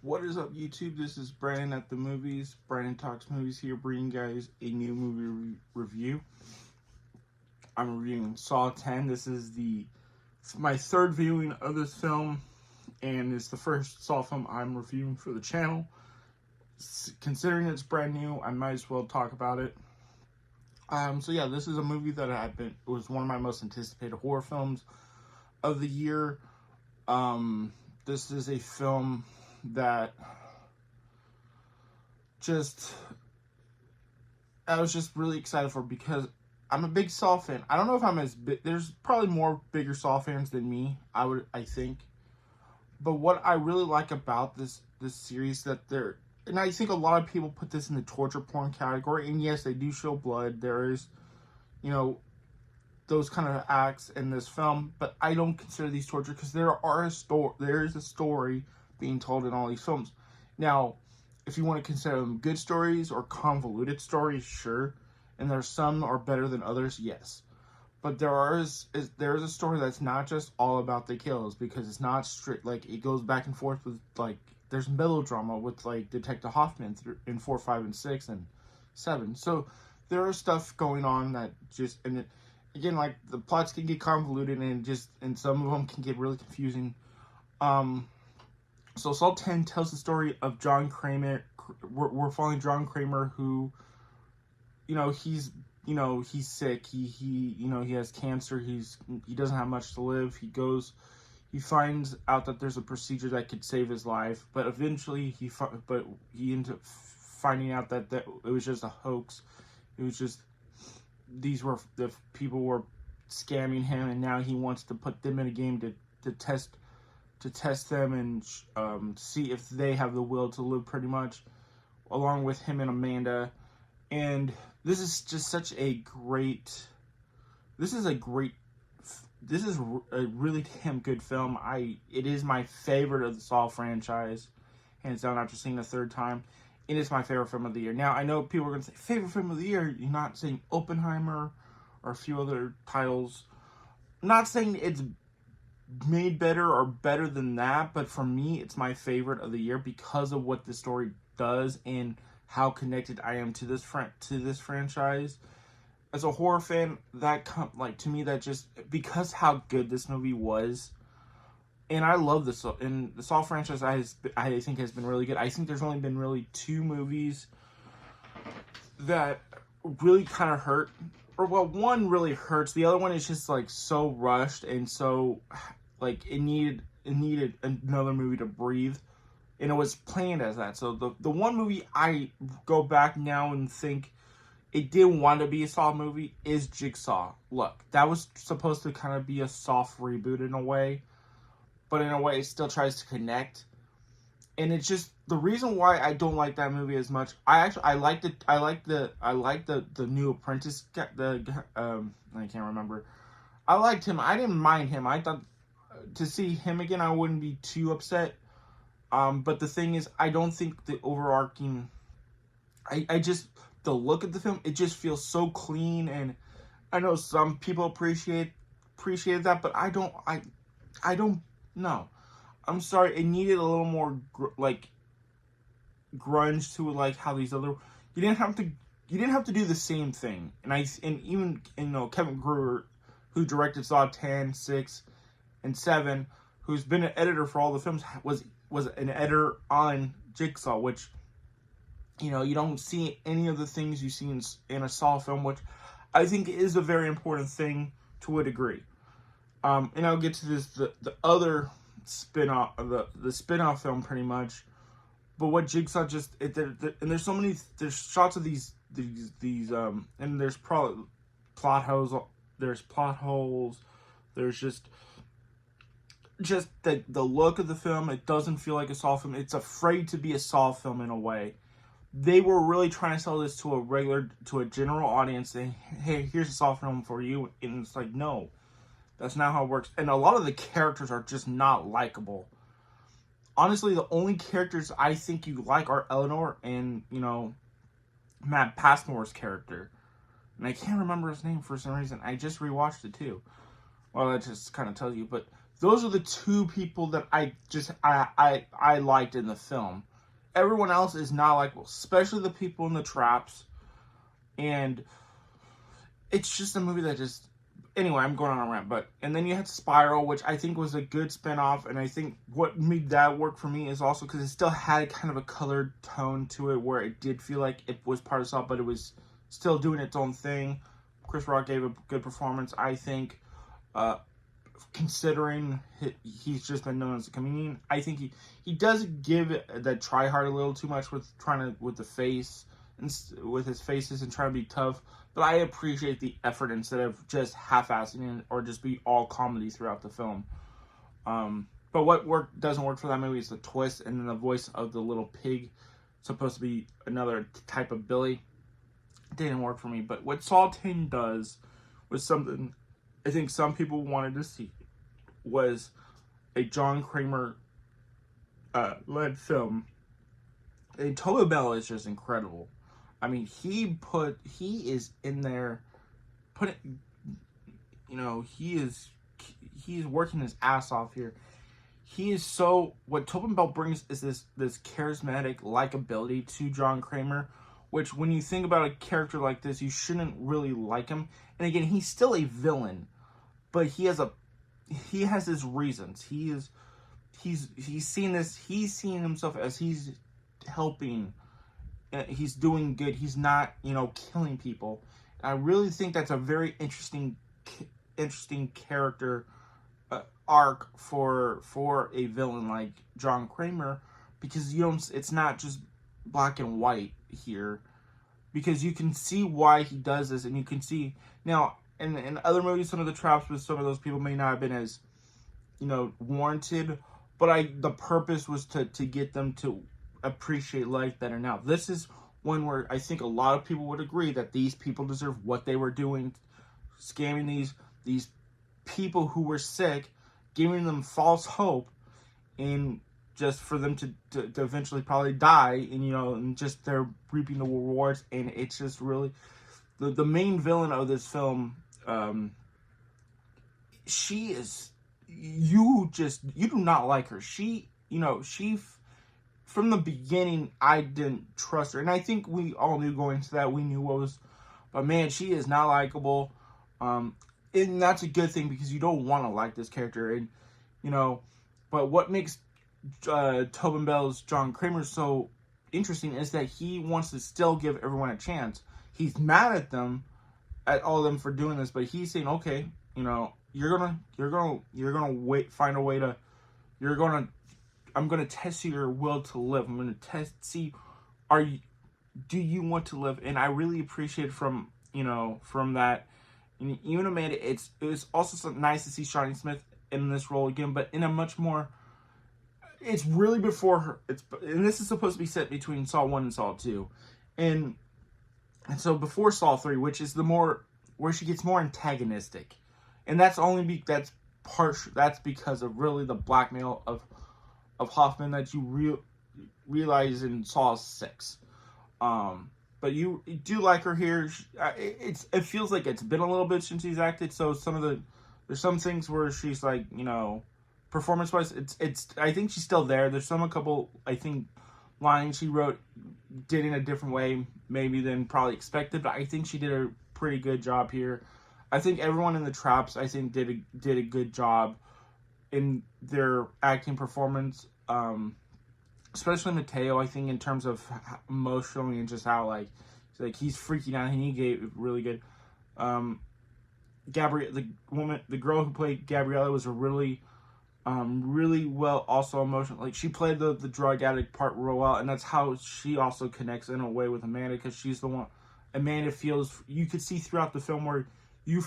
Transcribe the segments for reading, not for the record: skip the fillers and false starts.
What is up, YouTube? This is Brandon at the movies. Brandon Talks Movies here, bringing you guys a new movie review. I'm reviewing Saw 10. It's my third viewing of this film, and it's the first Saw film I'm reviewing for the channel. Considering it's brand new, I might as well talk about it. So yeah, this is a movie that it was one of my most anticipated horror films of the year. This is a film that I was just really excited for because I'm a big Saw fan. I don't know if I'm as big. There's probably more bigger Saw fans than me. I think. But what I really like about this series and I think a lot of people put this in the torture porn category. And yes, they do show blood. There is, you know, those kind of acts in this film, but I don't consider these torture because there is a story being told in all these films. Now, if you want to consider them good stories or convoluted stories, sure, and there's some are better than others, yes. But there's a story that's not just all about the kills, because it's not strict. Like, it goes back and forth with, like, there's melodrama with, like, Detective Hoffman in 4, 5, and 6 and 7. So there is stuff going on that just, and it, again, like, the plots can get convoluted and some of them can get really confusing. So Saw 10 tells the story of John Kramer. We're following John Kramer, who, he's sick. He has cancer. He doesn't have much to live. He finds out that there's a procedure that could save his life, but eventually he ends up finding out that it was just a hoax. It was just the people were scamming him, and now he wants to put them in a game to test them and see if they have the will to live, pretty much, along with him and Amanda. And this is just such a great. This is a really damn good film. It is my favorite of the Saw franchise, hands down. After seeing the third time, it is my favorite film of the year. Now, I know people are going to say favorite film of the year. You're not saying Oppenheimer or a few other titles. I'm not saying it's made better or better than that, but for me, it's my favorite of the year because of what the story does and how connected I am to this franchise. As a horror fan, to me, that just, because how good this movie was, and I love this, and the Saw franchise I think has been really good. I think there's only been really 2 movies that really kind of hurt, or well, one really hurts. The other one is just like so rushed and so like it needed another movie to breathe, and it was planned as that. So the one movie I go back now and think it didn't want to be a Saw movie is Jigsaw. Look, that was supposed to kind of be a soft reboot in a way, but in a way it still tries to connect. And it's just the reason why I don't like that movie as much. I like the new apprentice. I can't remember. I liked him. I didn't mind him. I thought to see him again, I wouldn't be too upset. But the thing is, I don't think the overarching. I just, the look of the film, it just feels so clean, and I know some people appreciate that, but I don't know. I'm sorry, it needed a little more grunge to, like, how these other. You didn't have to do the same thing. And even Kevin Brewer, who directed Saw 10, 6, and 7, who's been an editor for all the films, was an editor on Jigsaw, which, you don't see any of the things you see in a Saw film, which I think is a very important thing to a degree. And I'll get to this, the other spin-off, the spin-off film, pretty much. But what Jigsaw and there's so many, there's shots of these and there's probably plot holes. There's plot holes. There's just the look of the film. It doesn't feel like a Saw film. It's afraid to be a Saw film in a way. They were really trying to sell this to a general audience, saying, "Hey, here's a Saw film for you," and it's like, no, that's not how it works. And a lot of the characters are just not likable. Honestly, the only characters I think you like are Eleanor and, Matt Passmore's character. And I can't remember his name for some reason. I just rewatched it too. Well, that just kind of tells you. But those are the two people that I liked in the film. Everyone else is not likable, especially the people in the traps. And it's just a movie that just... Anyway, I'm going on a rant, but... And then you had Spiral, which I think was a good spinoff, and I think what made that work for me is also because it still had kind of a colored tone to it, where it did feel like it was part of Saw, but it was still doing its own thing. Chris Rock gave a good performance, I think. Considering he's just been known as a comedian, I think he does give that try hard a little too much with the face and with his faces and trying to be tough. But I appreciate the effort instead of just half-assing it or just be all comedy throughout the film. But what doesn't work for that movie is the twist, and then the voice of the little pig, supposed to be another type of Billy. It didn't work for me. But what Saw 10 does was something I think some people wanted to see, was a John Kramer led film. And Tobin Bell is just incredible. I mean, he is in there, he's working his ass off here. He is what Tobin Bell brings is this charismatic likability to John Kramer, which when you think about a character like this, you shouldn't really like him. And again, he's still a villain, but he has his reasons. He's seen himself as he's helping. He's doing good. He's not, killing people. And I really think that's a very interesting character arc for a villain like John Kramer, because it's not just black and white here, because you can see why he does this, and you can see now in other movies some of the traps with some of those people may not have been as warranted, but the purpose was to get them to appreciate life better. Now this is one where I think a lot of people would agree that these people deserve what they were doing, scamming these people who were sick, giving them false hope, and just for them to eventually probably die, and just they're reaping the rewards. And it's just really the main villain of this film. She is, you do not like her. She from the beginning, I didn't trust her. And I think we all knew going into that, we knew but man, she is not likable. And that's a good thing, because you don't want to like this character. And, but what makes Tobin Bell's John Kramer so interesting is that he wants to still give everyone a chance. He's mad at all of them for doing this, but he's saying, okay, you're gonna find a way to, I'm gonna test your will to live. I'm gonna see, do you want to live? And I really appreciate from that. And even Amanda, it was also so nice to see Shawnee Smith in this role again, but in a much more, it's really before her, and this is supposed to be set between Saw 1 and Saw 2. And so before Saw 3, which is where she gets more antagonistic. And that's that's because of really the blackmail of Hoffman that you realize in Saw 6. But you do like her here. It feels like it's been a little bit since she's acted, so there's some things where she's like, performance wise, I think she's still there. There's a couple, I think, lines she did in a different way maybe than probably expected, but I think she did a pretty good job here. I think everyone in the traps, I think, did a good job in their acting performance. Especially Mateo, I think, in terms of emotionally and just how he's freaking out, and he gave really good. The girl who played Gabriella was a really well, also emotional. Like, she played the drug addict part real well, and that's how she also connects in a way with Amanda, because she's the one Amanda feels. You could see throughout the film where you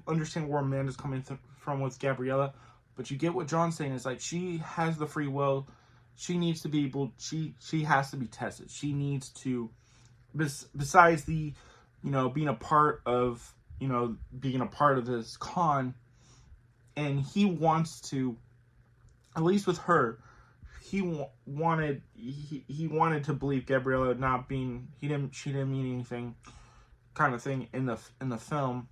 understand where Amanda's coming from with Gabriella, but you get what John's saying is like, she has the free will. She needs to be able. She has to be tested. She needs to, besides the, being a part of this con, and he wants to, at least with her, he wanted to believe Gabriella not being, she didn't mean anything, kind of thing in the film.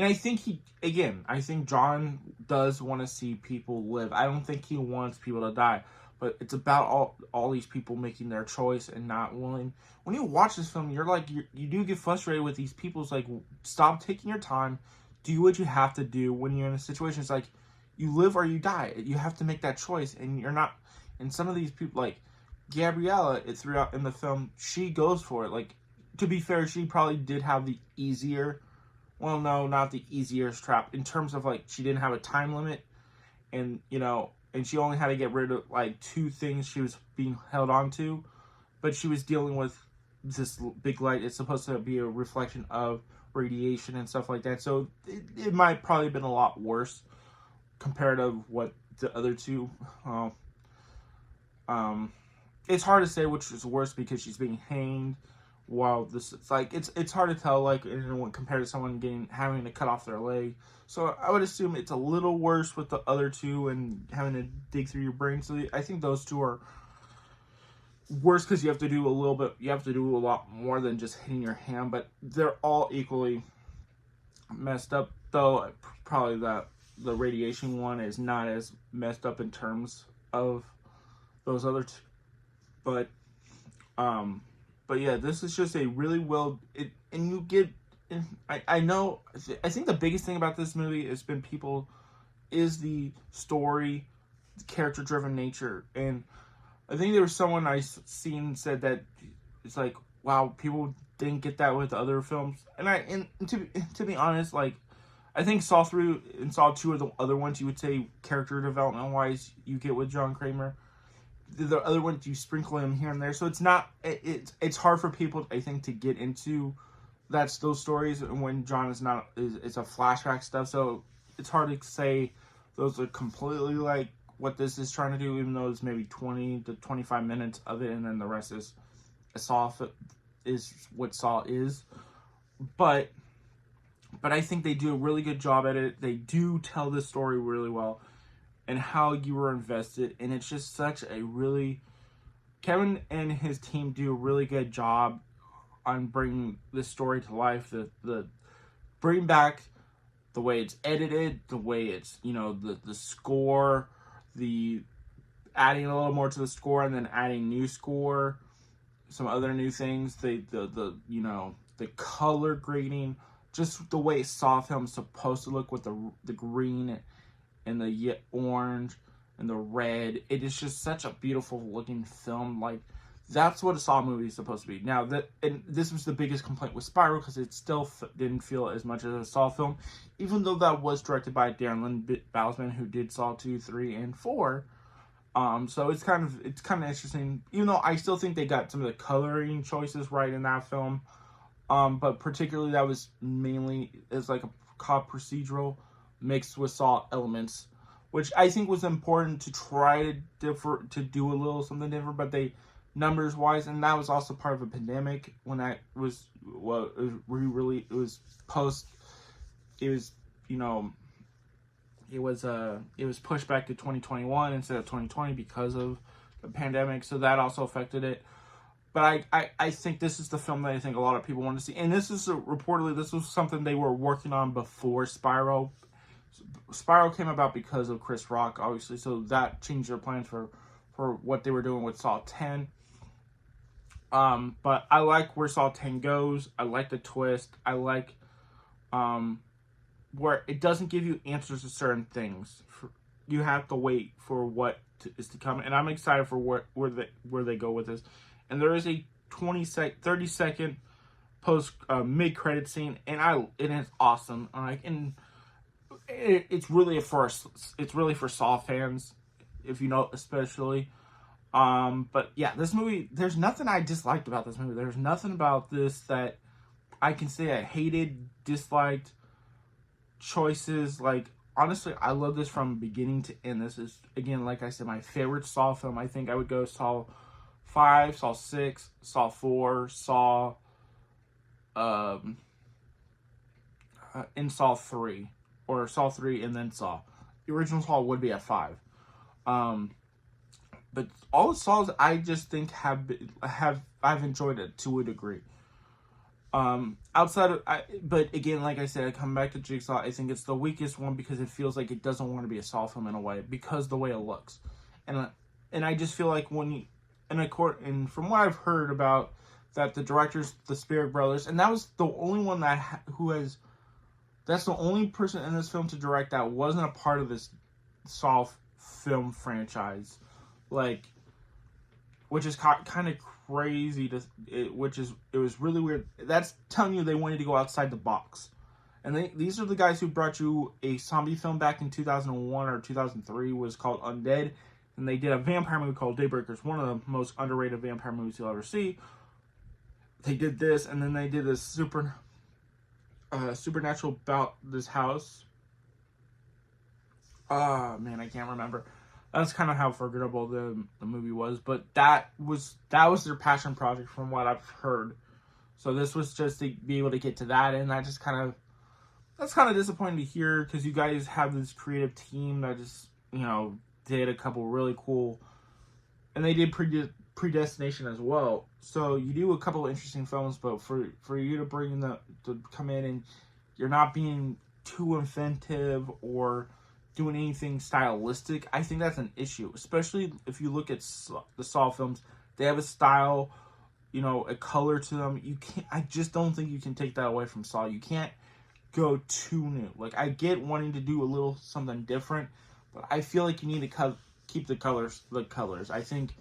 And I think I think John does want to see people live. I don't think he wants people to die. But it's about all these people making their choice and not willing. When you watch this film, you're like, you do get frustrated with these people. It's like, stop taking your time. Do what you have to do when you're in a situation. It's like, you live or you die. You have to make that choice. And you're not, and some of these people, like Gabriella, throughout in the film, she goes for it. Like, to be fair, she probably did have the easier, well, no, not the easiest trap. In terms of, like, she didn't have a time limit. And, and she only had to get rid of, like, 2 things she was being held on to. But she was dealing with this big light. It's supposed to be a reflection of radiation and stuff like that. So it might probably have been a lot worse compared to what the other 2. It's hard to say which is worse because she's being hanged while this, it's like, it's hard to tell, like, compared to someone having to cut off their leg. So I would assume it's a little worse with the other 2 and having to dig through your brain. So I think those 2 are worse because you have to do a lot more than just hitting your hand. But they're all equally messed up, though probably the radiation one is not as messed up in terms of those other 2. But yeah, this is just a really and you get, I think the biggest thing about this movie is the story, the character-driven nature. And I think there was someone I seen said that it's like, wow, people didn't get that with other films. And to be honest, like, I think Saw 3 and Saw 2 are the other ones you would say character development-wise you get with John Kramer. The other ones you sprinkle him here and there, so it's hard for people, I think, to get into those stories when John is it's a flashback stuff. So it's hard to say those are completely like what this is trying to do, even though it's maybe 20 to 25 minutes of it, and then the rest is what Saw is. But I think they do a really good job at it. They do tell this story really well. And how you were invested, and it's just Kevin and his team do a really good job on bringing this story to life. The bring back the way it's edited, the way it's the score, the adding a little more to the score, and then adding new score, some other new things. The color grading, just the way Saw film's supposed to look with the green and the orange and the red. It is just such a beautiful looking film. Like, that's what a Saw movie is supposed to be. Now, this was the biggest complaint with Spiral, because it still didn't feel as much as a Saw film, even though that was directed by Darren Lynn Bousman, who did Saw 2, 3, and 4. So it's kind of interesting, even though I still think they got some of the coloring choices right in that film. But particularly that was mainly as like a cop procedural mixed with Saw elements, which I think was important to try to do a little something different, but numbers wise, and that was also part of a pandemic when that was, well, it was pushed back to 2021 instead of 2020 because of the pandemic, so that also affected it. But I think this is the film that I think a lot of people want to see, and this is reportedly this was something they were working on before Spiral. Spiral came about because of Chris Rock, obviously, so that changed their plans for what they were doing with Saw 10. But I like where Saw 10 goes. I like the twist. I like where it doesn't give you answers to certain things. You have to wait for what is to come, and I'm excited for where they go with this. And there is a 30 second post mid credit scene, and it is awesome. And it's really for Saw fans, if you know, especially. But yeah, this movie, there's nothing I disliked about this movie. There's nothing about this that I can say I hated, disliked. Choices, like, honestly, I love this from beginning to end. This is, again, like I said, my favorite Saw film. I think I would go Saw 5, Saw 6, Saw 4, Saw, and Saw 3. Or Saw 3 and then Saw. The original Saw would be at 5. But all the Saws I just think I've enjoyed it to a degree. Outside of, but again, like I said, I come back to Jigsaw. I think it's the weakest one because it feels like it doesn't want to be a Saw film in a way because the way it looks, and I just feel like when you, and from what I've heard about that, the directors, the Spielberg brothers, and that was the only one that's the only person in this film to direct that wasn't a part of this Saw film franchise, like, which is kind of crazy it was really weird. That's telling you they wanted to go outside the box. And these are the guys who brought you a zombie film back in 2001 or 2003 was called Undead, and they did a vampire movie called Daybreakers, one of the most underrated vampire movies you'll ever see. They did this, and then they did this supernatural about this house. Man, I can't remember. That's kind of how forgettable the movie was, but that was their passion project from what I've heard. So this was just to be able to get to that, and that's kind of disappointing to hear because you guys have this creative team that just did a couple really cool, and they did Predestination as well. So you do a couple of interesting films, but for you to to come in and you're not being too inventive or doing anything stylistic, I think that's an issue. Especially if you look at the Saw films, they have a style, a color to them. I just don't think you can take that away from Saw. You can't go too new. Like, I get wanting to do a little something different, but I feel like you need to keep the colors. I think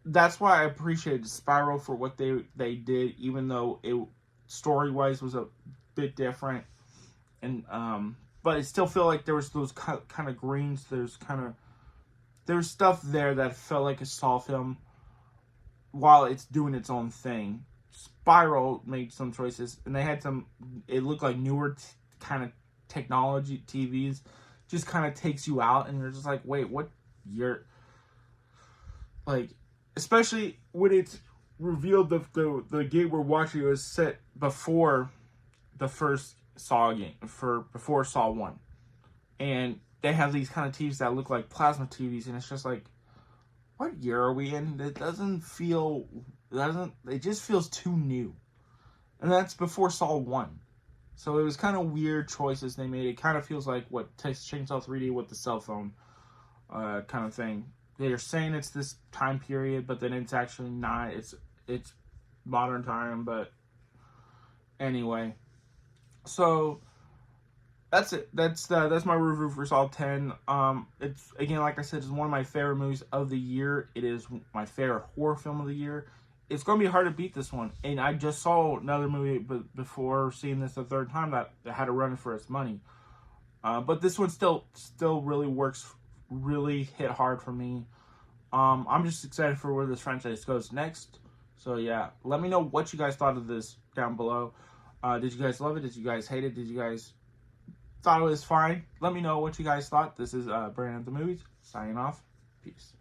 that's why I appreciated Spiral for what they did, even though it story-wise was a bit different, and but I still feel like there was those kind of greens. There's stuff there that felt like a Saw film while it's doing its own thing. Spiral made some choices, and they had it looked like newer kind of technology TVs, just kind of takes you out, and you're just like, wait, what? You're like, especially when it's revealed the game we're watching was set before the first Saw game, before Saw 1. And they have these kind of TVs that look like plasma TVs, and it's just like, what year are we in? It just feels too new. And that's before Saw 1. So it was kind of weird choices they made. It kind of feels like what Texas Chainsaw 3D with the cell phone kind of thing. They're saying it's this time period, but then it's actually not. It's modern time, but anyway. So that's it. That's my review for Saw 10. It's, again, like I said, it's one of my favorite movies of the year. It is my favorite horror film of the year. It's going to be hard to beat this one. And I just saw another movie before seeing this a third time that had to run for its money. But this one still really works, really hit hard for me. I'm just excited for where this franchise goes next. So yeah, let me know what you guys thought of this down below. Did you guys love it? Did you guys hate it? Did you guys thought it was fine? Let me know what you guys thought. This is Brandon at the Movies, signing off. Peace.